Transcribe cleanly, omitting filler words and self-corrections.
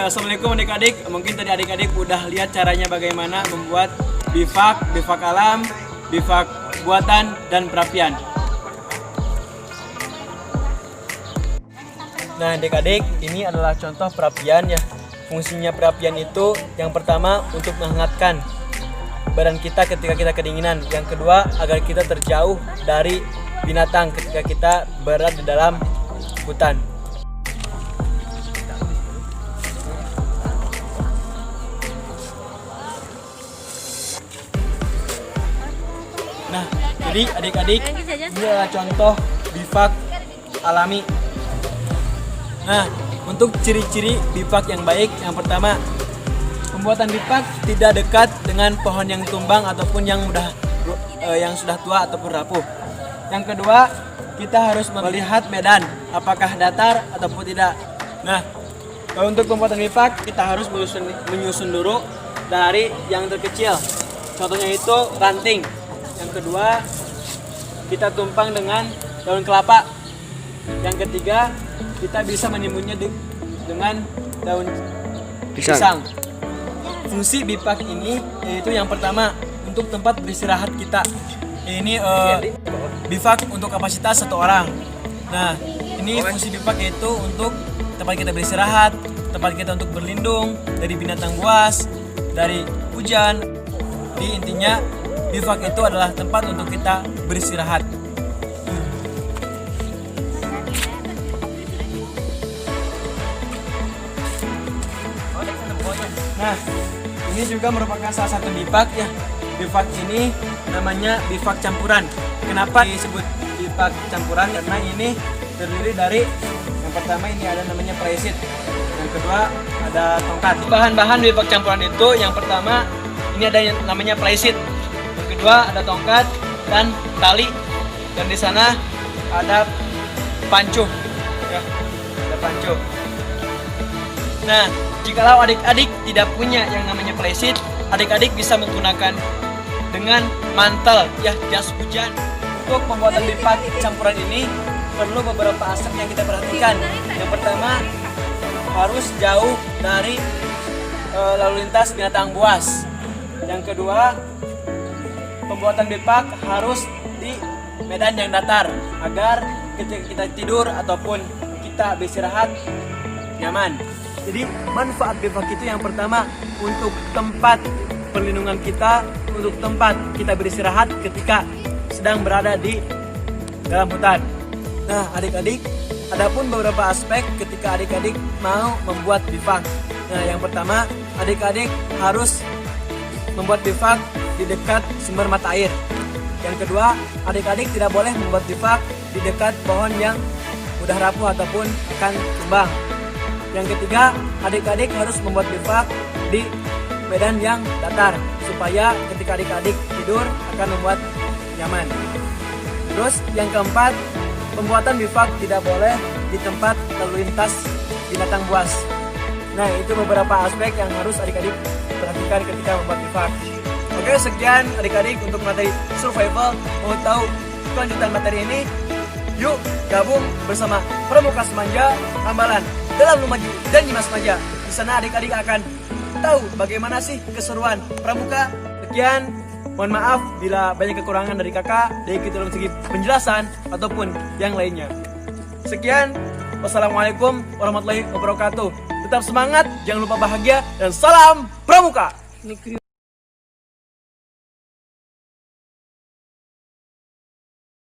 Assalamualaikum adik-adik. Mungkin tadi adik-adik udah lihat caranya bagaimana membuat bivak alam, bivak buatan, dan perapian. Nah adik-adik, ini adalah contoh perapian ya. Fungsinya perapian itu yang pertama untuk menghangatkan badan kita ketika kita kedinginan. Yang kedua agar kita terjauh dari binatang ketika kita berada di dalam hutan. Nah, jadi adik-adik, ini adalah contoh bivak alami. Nah, untuk ciri-ciri bivak yang baik, yang pertama, pembuatan bivak tidak dekat dengan pohon yang tumbang ataupun yang sudah tua ataupun rapuh. Yang kedua, kita harus melihat medan, apakah datar ataupun tidak. Nah, untuk pembuatan bivak, kita harus menyusun dulu dari yang terkecil. Contohnya itu ranting. Yang kedua, kita tumpang dengan daun kelapa. Yang ketiga, kita bisa menimbunnya dengan daun pisang. Fungsi bivak ini yaitu yang pertama untuk tempat beristirahat kita. Ini bivak untuk kapasitas satu orang. Nah, ini fungsi bivak yaitu untuk tempat kita beristirahat, tempat kita untuk berlindung dari binatang buas, dari hujan. Jadi intinya bivak itu adalah tempat untuk kita beristirahat. Nah, ini juga merupakan salah satu bivak ya. Bivak ini namanya bivak campuran. Kenapa disebut bivak campuran? Karena ini terdiri dari yang pertama ini ada namanya plysit. Yang kedua ada tongkat. Bahan-bahan bivak campuran itu yang pertama ini ada yang namanya plysit. Yang kedua ada tongkat dan tali. Dan di sana ada pancuh. Ya, ada pancuh. Nah, jikalau adik-adik tidak punya yang namanya plysit, adik-adik bisa menggunakan dengan mantel ya, jas hujan. Untuk pembuatan bivak campuran ini perlu beberapa aspek yang kita perhatikan. Yang pertama, harus jauh dari lalu lintas binatang buas. Yang kedua, pembuatan bivak harus di medan yang datar agar ketika kita tidur ataupun kita beristirahat nyaman. Jadi manfaat bivak itu yang pertama untuk tempat perlindungan kita, untuk tempat kita beristirahat ketika sedang berada di dalam hutan. Nah adik-adik, adapun beberapa aspek ketika adik-adik mau membuat bivak. Nah yang pertama, adik-adik harus membuat bivak di dekat sumber mata air. Yang kedua, adik-adik tidak boleh membuat bivak di dekat pohon yang udah rapuh ataupun akan tumbang. Yang ketiga, adik-adik harus membuat bivak di medan yang datar supaya ketika adik-adik tidur akan membuat nyaman. Terus yang keempat, pembuatan bivak tidak boleh di tempat lalu lintas binatang buas. Nah, itu beberapa aspek yang harus adik-adik perhatikan ketika membuat bivak. Oke, sekian adik-adik untuk materi survival. Mau tahu kelanjutan materi ini? Yuk gabung bersama Pramuka Semanja Ambalan dalam Lumaju dan Nyimas Manja. Di sana adik-adik akan tahu bagaimana sih keseruan pramuka. Sekian, mohon maaf bila banyak kekurangan dari kakak, baik itu dalam segi penjelasan ataupun yang lainnya. Sekian, wassalamualaikum warahmatullahi wabarakatuh. Tetap semangat, jangan lupa bahagia, dan salam pramuka.